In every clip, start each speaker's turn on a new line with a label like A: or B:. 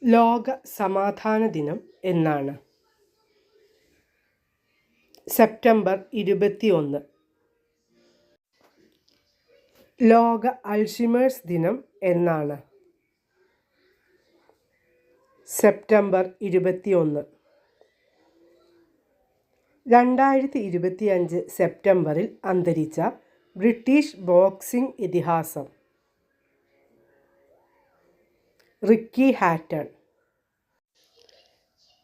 A: ലോക സമാധാന ദിനം എന്നാണ്? സെപ്റ്റംബർ 21. ലോക അൾഷിമേഴ്സ് ദിനം എന്നാണ്? സെപ്റ്റംബർ 21. 2025 സെപ്റ്റംബറിൽ അന്തരിച്ച ബ്രിട്ടീഷ് ബോക്സിംഗ് ഇതിഹാസം റിക്കി ഹാറ്റൺ.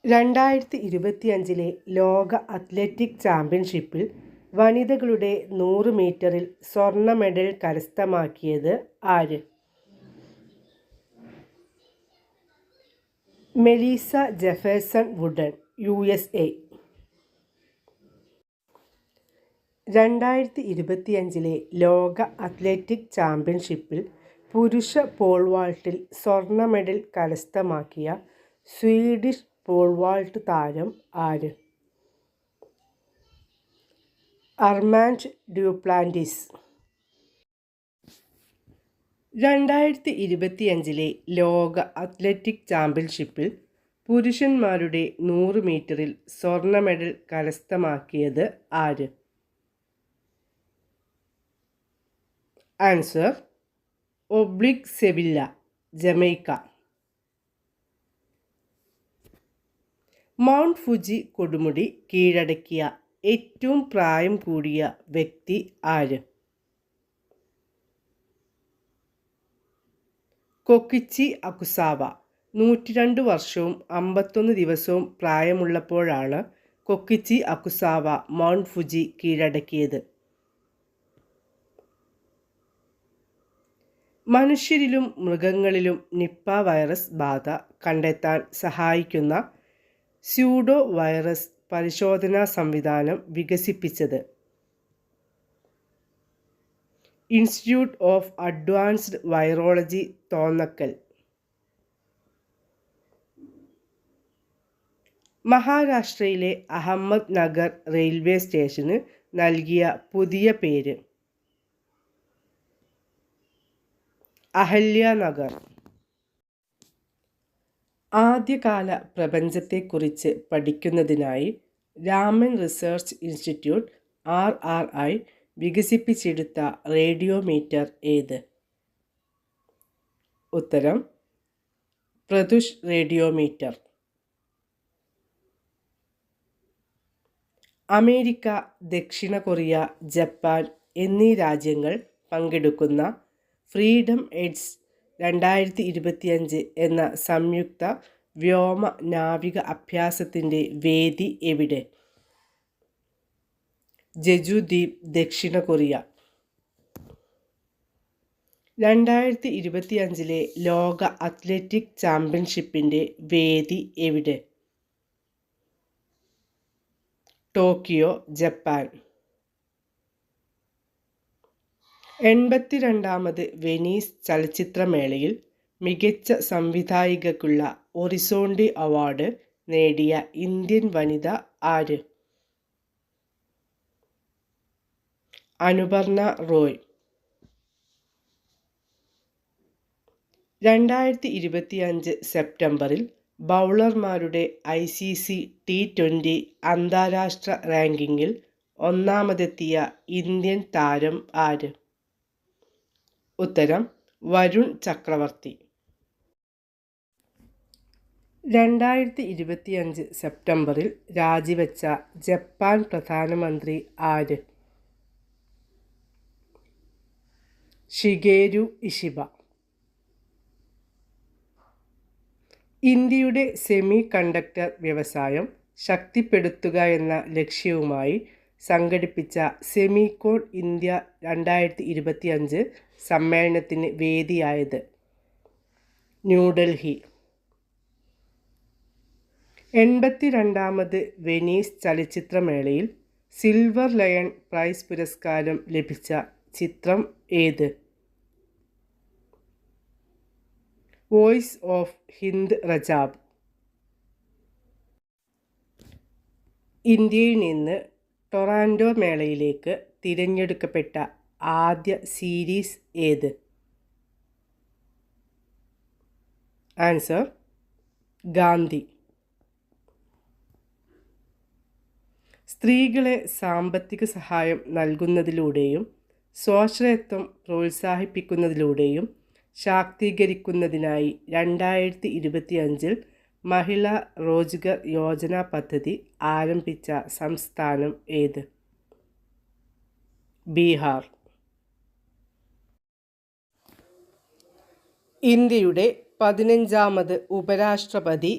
A: 2025 ലോക അത്ലറ്റിക് ചാമ്പ്യൻഷിപ്പിൽ വനിതകളുടെ 100 മീറ്ററിൽ സ്വർണ്ണ മെഡൽ കരസ്ഥമാക്കിയത് ആര്? Melissa Jefferson wooden, USA. 2025 ലോക അത്ലറ്റിക് ചാമ്പ്യൻഷിപ്പിൽ പുരുഷ പോൾ വാൾട്ടിൽ സ്വർണ്ണ മെഡൽ കരസ്ഥമാക്കിയ സ്വീഡിഷ് പോൾ വാൾട്ട് താരം ആര്? അർമാൻഡ് ഡ്യൂപ്ലാന്റിസ്. 2025 ലോക അത്ലറ്റിക് ചാമ്പ്യൻഷിപ്പിൽ പുരുഷന്മാരുടെ 100 മീറ്ററിൽ സ്വർണ്ണ മെഡൽ കരസ്ഥമാക്കിയത് ആര്? Answer oblique Sevilla, Jamaica. Mount Fuji കൊടുമുടി കീഴടക്കിയ ഏറ്റവും പ്രായം കൂടിയ വ്യക്തി ആര്? കൊക്കിച്ചി അകുസാവ. 102 വർഷവും 51 ദിവസവും പ്രായമുള്ളപ്പോഴാണ് കൊക്കിച്ചി അകുസാവ മൗണ്ട് ഫുജി കീഴടക്കിയത്. മനുഷ്യരിലും മൃഗങ്ങളിലും നിപ്പ വൈറസ് ബാധ കണ്ടെത്താൻ സഹായിക്കുന്ന സ്യൂഡോ വൈറസ് പരിശോധനാ സംവിധാനം വികസിപ്പിച്ചത് institute of advanced virology, Thonnakkal. മഹാരാഷ്ട്രയിലെ അഹമ്മദ് നഗർ റെയിൽവേ സ്റ്റേഷന് നൽകിയ പുതിയ പേര് അഹല്യനഗർ. ആദ്യകാല പ്രപഞ്ചത്തെക്കുറിച്ച് പഠിക്കുന്നതിനായി രാമൻ റിസർച്ച് ഇൻസ്റ്റിറ്റ്യൂട്ട് RRI വികസിപ്പിച്ചെടുത്ത റേഡിയോമീറ്റർ ഏത്? ഉത്തരം പ്രതുഷ് റേഡിയോമീറ്റർ. അമേരിക്ക, ദക്ഷിണ കൊറിയ, ജപ്പാൻ എന്നീ രാജ്യങ്ങൾ പങ്കെടുക്കുന്ന ഫ്രീഡം എഡ്ജ് 2025 എന്ന സംയുക്ത വ്യോമ നാവിക അഭ്യാസത്തിൻ്റെ വേദി എവിടെ? ജെജു ദ്വീപ്, ദക്ഷിണ കൊറിയ. 2025 ലോക അത്ലറ്റിക് ചാമ്പ്യൻഷിപ്പിൻ്റെ വേദി എവിടെ? Tokyo, Japan. 82ാമത് വെനീസ് ചലച്ചിത്രമേളയിൽ മികച്ച സംവിധായികയ്ക്കുള്ള ഒറിസോണ്ടി അവാർഡ് നേടിയ ഇന്ത്യൻ വനിത ആര്? അനുപർണ റോയ്. 2025 സെപ്റ്റംബറിൽ ബൗളർമാരുടെ ICC T20 അന്താരാഷ്ട്ര റാങ്കിങ്ങിൽ ഒന്നാമതെത്തിയ ഇന്ത്യൻ താരം ആര്? ഉത്തരം വരുൺ ചക്രവർത്തി. 2025 സെപ്റ്റംബറിൽ രാജിവെച്ച ജപ്പാൻ പ്രധാനമന്ത്രി ആര്? Shigeru Ishiba. ഇന്ത്യയുടെ സെമി കണ്ടക്ടർ വ്യവസായം ശക്തിപ്പെടുത്തുക എന്ന ലക്ഷ്യവുമായി സംഘടിപ്പിച്ച സെമികോൺ ഇന്ത്യ 2025 സമ്മേളനത്തിന് വേദിയായത് ന്യൂഡൽഹി. 82ാമത് വെനീസ് ചലച്ചിത്രമേളയിൽ സിൽവർ ലയൺ പ്രൈസ് പുരസ്കാരം ലഭിച്ച ചിത്രം ഏത്? Voice of Hind Rajab. ഇന്ത്യയിൽ നിന്ന് ടൊറാൻഡോ മേളയിലേക്ക് തിരഞ്ഞെടുക്കപ്പെട്ട ആദ്യ സീരീസ് ഏത്? ആൻസർ ഗാന്ധി. സ്ത്രീകളെ സാമ്പത്തിക സഹായം നൽകുന്നതിലൂടെയും സ്വാശ്രയത്വം പ്രോത്സാഹിപ്പിക്കുന്നതിലൂടെയും ശാക്തീകരിക്കുന്നതിനായി 2025 മഹിളാ റോജ്ഗർ യോജന പദ്ധതി ആരംഭിച്ച സംസ്ഥാനം ഏത്? ബീഹാർ. ഇന്ത്യയുടെ 15ാമത് ഉപരാഷ്ട്രപതി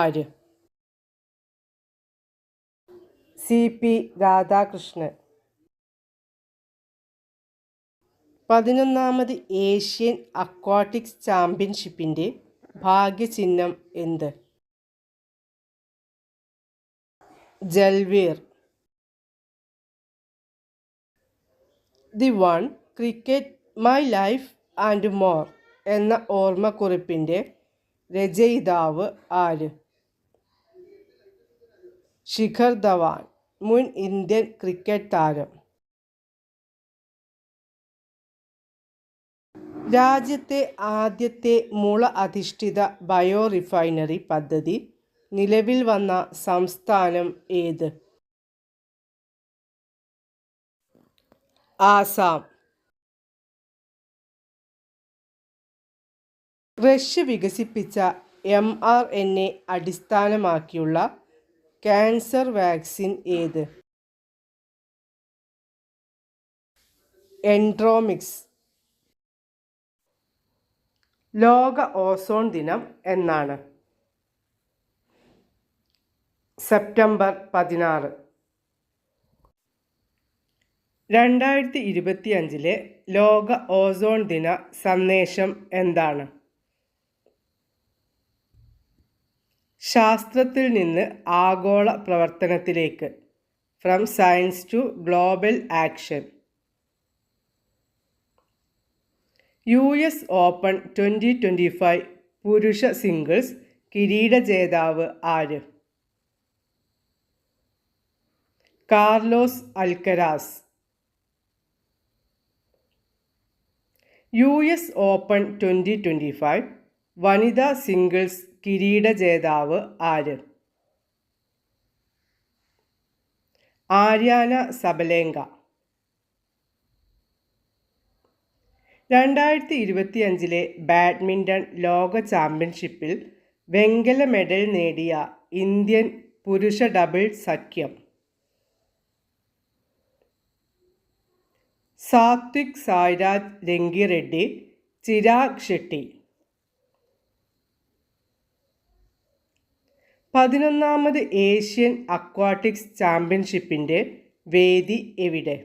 A: ആര്? CP രാധാകൃഷ്ണൻ. 11ാമത് ഏഷ്യൻ അക്വാട്ടിക്സ് ചാമ്പ്യൻഷിപ്പിൻ്റെ ഭാഗ്യചിഹ്നം എന്ത്? Jalveer. The one cricket my life and more എന്ന ഓർമ്മക്കുറിപ്പിൻ്റെ രചയിതാവ് ആര്? ശിഖർ ധവാൻ, മുൻ ഇന്ത്യൻ ക്രിക്കറ്റ് താരം. രാജ്യത്തെ ആദ്യത്തെ മുള അധിഷ്ഠിത ബയോ റിഫൈനറി പദ്ധതി നിലവിൽ വന്ന സംസ്ഥാനം ഏത്? ആസാം. റഷ്യ വികസിപ്പിച്ച mRNA അടിസ്ഥാനമാക്കിയുള്ള ക്യാൻസർ വാക്സിൻ ഏത്? എൻഡ്രോമിക്സ്. ലോക ഓസോൺ ദിനം എന്നാണ്? സെപ്റ്റംബർ 16. 2025 ലോക ഓസോൺ ദിന സന്ദേശം എന്താണ്? ശാസ്ത്രത്തിൽ നിന്ന് ആഗോള പ്രവർത്തനത്തിലേക്ക്, from science to global action. US open 2025 പുരുഷ സിംഗിൾസ് കിരീട ജേതാവ് ആര്? കാർലോസ് അൽക്കരാസ്. US ഓപ്പൺ 2025 വനിതാ സിംഗിൾസ് കിരീട ജേതാവ് ആര്? Aryna Sabalenka. 2025 ബാഡ്മിൻ്റൺ ലോക ചാമ്പ്യൻഷിപ്പിൽ വെങ്കല മെഡൽ നേടിയ ഇന്ത്യൻ പുരുഷ ഡബിൾ സഖ്യം. സാത്വിക് സായ്രാജ് രംഗിറെഡ്ഡി, ചിരാഗ് ഷെട്ടി. 11ാമത് ഏഷ്യൻ അക്വാട്ടിക്സ് ചാമ്പ്യൻഷിപ്പിൻ്റെ വേദി എവിടെ?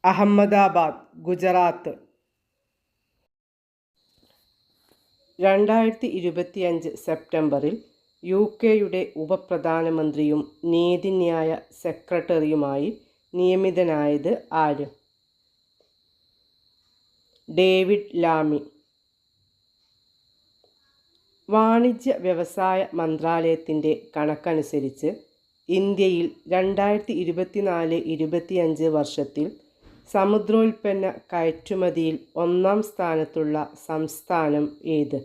A: അഹമ്മദാബാദ്, ഗുജറാത്ത്. 2025 സെപ്റ്റംബറിൽ UK ഉപപ്രധാനമന്ത്രിയും നീതിന്യായ സെക്രട്ടറിയുമായി നിയമിതനായത് ആര്? ഡേവിഡ് ലാമി. വാണിജ്യ വ്യവസായ മന്ത്രാലയത്തിൻ്റെ കണക്കനുസരിച്ച് ഇന്ത്യയിൽ 2024-25 വർഷത്തിൽ സമുദ്രോൽപ്പന്ന കയറ്റുമതിയിൽ 1ാം സ്ഥാനത്തുള്ള സംസ്ഥാനം ഏത്?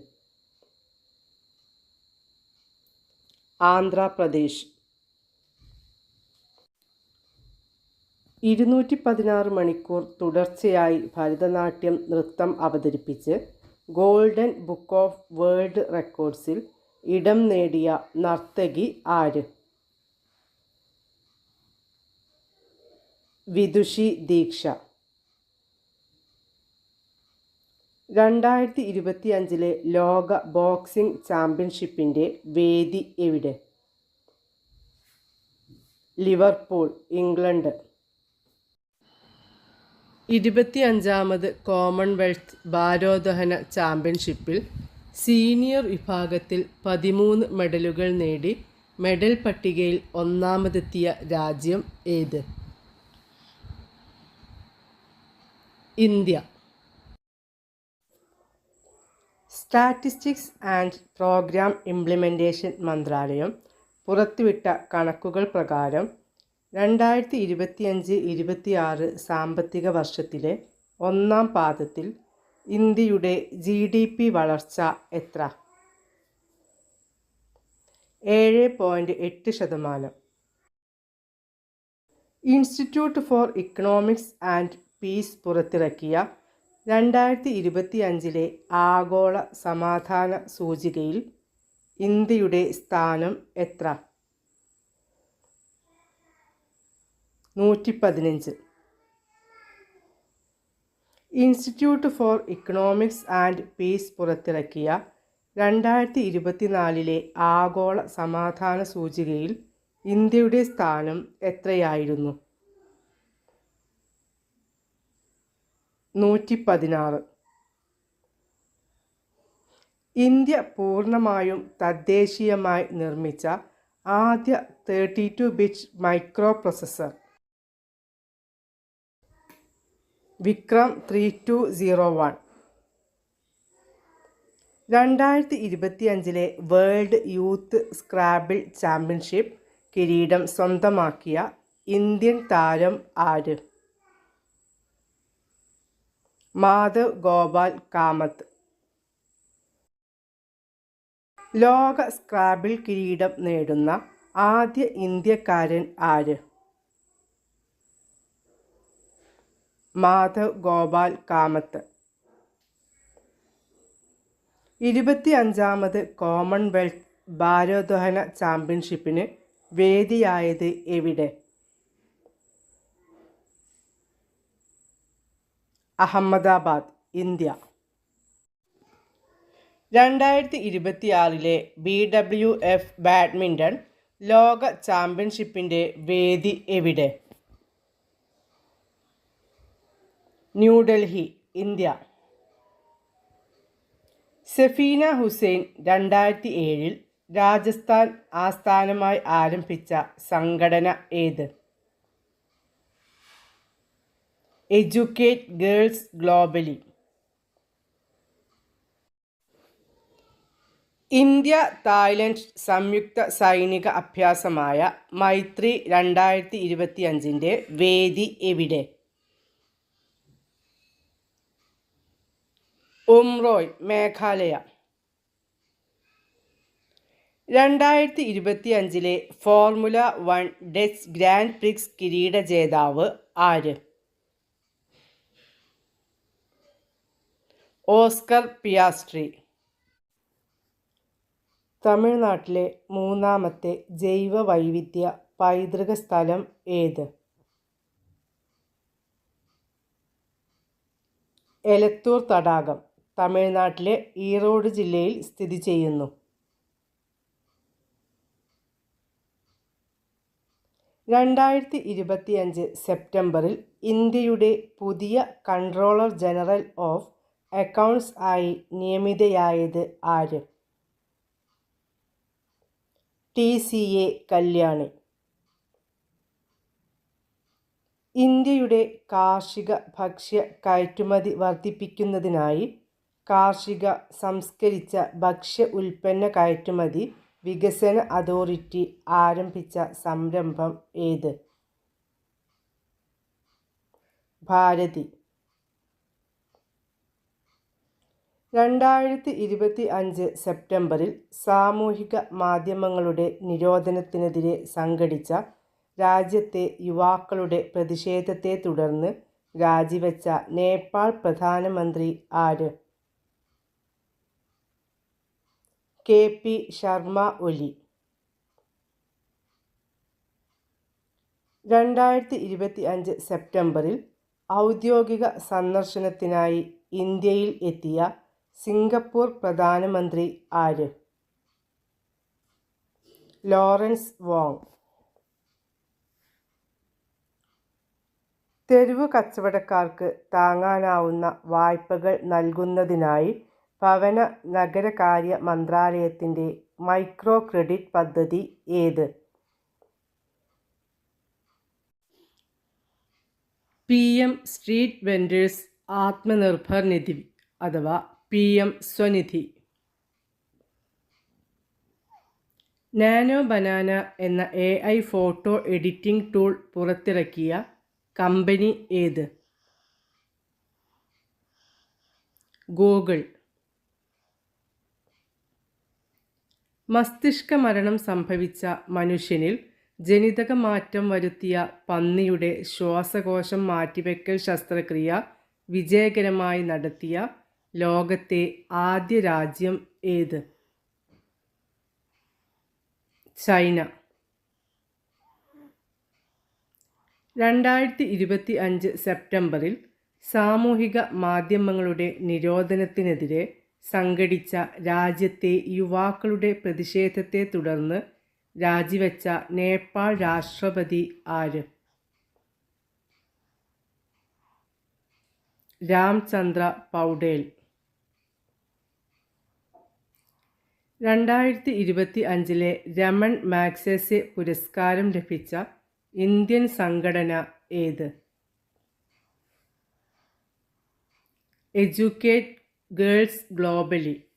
A: ആന്ധ്രാപ്രദേശ്. 216 മണിക്കൂർ തുടർച്ചയായി ഭരതനാട്യം നൃത്തം അവതരിപ്പിച്ച് ഗോൾഡൻ ബുക്ക് ഓഫ് വേൾഡ് റെക്കോർഡ്സിൽ ഇടം നേടിയ നർത്തകി ആര്? വിദുഷി ദീക്ഷ. 2025 ലോക ബോക്സിംഗ് ചാമ്പ്യൻഷിപ്പിൻ്റെ വേദി എവിടെ? Liverpool, England. 25ാമത് കോമൺവെൽത്ത് ഭാരോദ്വഹന ചാമ്പ്യൻഷിപ്പിൽ സീനിയർ വിഭാഗത്തിൽ 13 മെഡലുകൾ നേടി മെഡൽ പട്ടികയിൽ 1ാമതെത്തിയ രാജ്യം ഏത്? India. Statistics and programme implementation മന്ത്രാലയം പുറത്തുവിട്ട കണക്കുകൾ പ്രകാരം 2025-26 സാമ്പത്തിക വർഷത്തിലെ 1ാം പാദത്തിൽ ഇന്ത്യയുടെ GDP വളർച്ച എത്ര? 7.8%. Institute four economics and piece പുറത്തിറക്കിയ 2025 ആഗോള സമാധാന സൂചികയിൽ ഇന്ത്യയുടെ സ്ഥാനം എത്ര? 115. Institute four economics and piece പുറത്തിറക്കിയ 2024 ആഗോള സമാധാന സൂചികയിൽ ഇന്ത്യയുടെ സ്ഥാനം എത്രയായിരുന്നു? 116. ഇന്ത്യ പൂർണ്ണമായും തദ്ദേശീയമായി നിർമ്മിച്ച ആദ്യ 32-ബിറ്റ് microprocessor Vikram 3201. 2025 world youth scrabble championship കിരീടം സ്വന്തമാക്കിയ ഇന്ത്യൻ താരം ആര്? മാധവ് ഗോപാൽ കാമത്ത്. ലോക സ്ക്രാബിൾ കിരീടം നേടുന്ന ആദ്യ ഇന്ത്യക്കാരൻ ആര്? മാധവ് ഗോപാൽ കാമത്ത്. 25ാമത് കോമൺവെൽത്ത് ഭാരോദ്വഹന ചാമ്പ്യൻഷിപ്പിന് വേദിയായത് എവിടെ? അഹമ്മദാബാദ്, ഇന്ത്യ. 2026 BWF ബാഡ്മിൻ്റൺ ലോക ചാമ്പ്യൻഷിപ്പിൻ്റെ വേദി എവിടെ? ന്യൂഡൽഹി, ഇന്ത്യ. സഫീന ഹുസൈൻ 2007 രാജസ്ഥാൻ ആസ്ഥാനമായി ആരംഭിച്ച സംഘടന ഏത്? Educate girls globally. India Thailand സംയുക്ത സൈനിക അഭ്യാസമായ മൈത്രി 2025 വേദി എവിടെ? Umroi, Meghalaya. 2025 formula 1 Dutch grand prix കിരീട ജേതാവ് ആര്? Oscar Piastri. തമിഴ്നാട്ടിലെ 3ാമത്തെ ജൈവ വൈവിധ്യ പൈതൃക സ്ഥലം ഏത്? എലത്തൂർ തടാകം, തമിഴ്നാട്ടിലെ ഈറോഡ് ജില്ലയിൽ സ്ഥിതി ചെയ്യുന്നു. 2025 സെപ്റ്റംബറിൽ ഇന്ത്യയുടെ പുതിയ കൺട്രോളർ ജനറൽ ഓഫ് അക്കൗണ്ട്സ് ആയി നിയമിതയായത് ആര്? TCA കല്യാണി. ഇന്ത്യയുടെ കാർഷിക ഭക്ഷ്യ കയറ്റുമതി വർദ്ധിപ്പിക്കുന്നതിനായി കാർഷിക സംസ്കരിച്ച ഭക്ഷ്യ ഉൽപ്പന്ന കയറ്റുമതി വികസന അതോറിറ്റി ആരംഭിച്ച സംരംഭം ഏത്? ഭാരതി. 2025 സെപ്റ്റംബറിൽ സാമൂഹിക മാധ്യമങ്ങളുടെ നിരോധനത്തിനെതിരെ സംഘടിച്ച രാജ്യത്തെ യുവാക്കളുടെ പ്രതിഷേധത്തെ തുടർന്ന് രാജിവെച്ച നേപ്പാൾ പ്രധാനമന്ത്രി ആര്? KP ശർമ്മ ഒലി. 2025 സെപ്റ്റംബറിൽ ഔദ്യോഗിക സന്ദർശനത്തിനായി ഇന്ത്യയിൽ എത്തിയ സിംഗപ്പൂർ പ്രധാനമന്ത്രി ആര്? Lawrence Wong. തെരുവു കച്ചവടക്കാർക്ക് താങ്ങാനാവുന്ന വായ്പകൾ നൽകുന്നതിനായി ഭവന നഗരകാര്യ മന്ത്രാലയത്തിൻ്റെ മൈക്രോ ക്രെഡിറ്റ് പദ്ധതി ഏത്? PM സ്ട്രീറ്റ് വെൻഡേഴ്സ് ആത്മനിർഭർ നിധി അഥവാ PM സ്വനിധി. നാനോ ബനാന എന്ന AI ഫോട്ടോ എഡിറ്റിംഗ് ടൂൾ പുറത്തിറക്കിയ കമ്പനി ഏത്? ഗൂഗിൾ. മസ്തിഷ്ക മരണം സംഭവിച്ച മനുഷ്യനിൽ ജനിതക മാറ്റം വരുത്തിയ പന്നിയുടെ ശ്വാസകോശം മാറ്റിവെക്കൽ ശസ്ത്രക്രിയ വിജയകരമായി നടത്തിയ ലോകത്തെ ആദ്യ രാജ്യം ഏത്? ചൈന. 2025 സെപ്റ്റംബറിൽ സാമൂഹിക മാധ്യമങ്ങളുടെ നിരോധനത്തിനെതിരെ സംഘടിച്ച രാജ്യത്തെ യുവാക്കളുടെ പ്രതിഷേധത്തെ തുടർന്ന് രാജിവെച്ച നേപ്പാൾ രാഷ്ട്രപതി ആര്? രാംചന്ദ്ര പൗഡേൽ. 2025 രമൺ മാഗ്സസെ പുരസ്കാരം ലഭിച്ച ഇന്ത്യൻ സംഘടന ഏത്? Educate girls globally.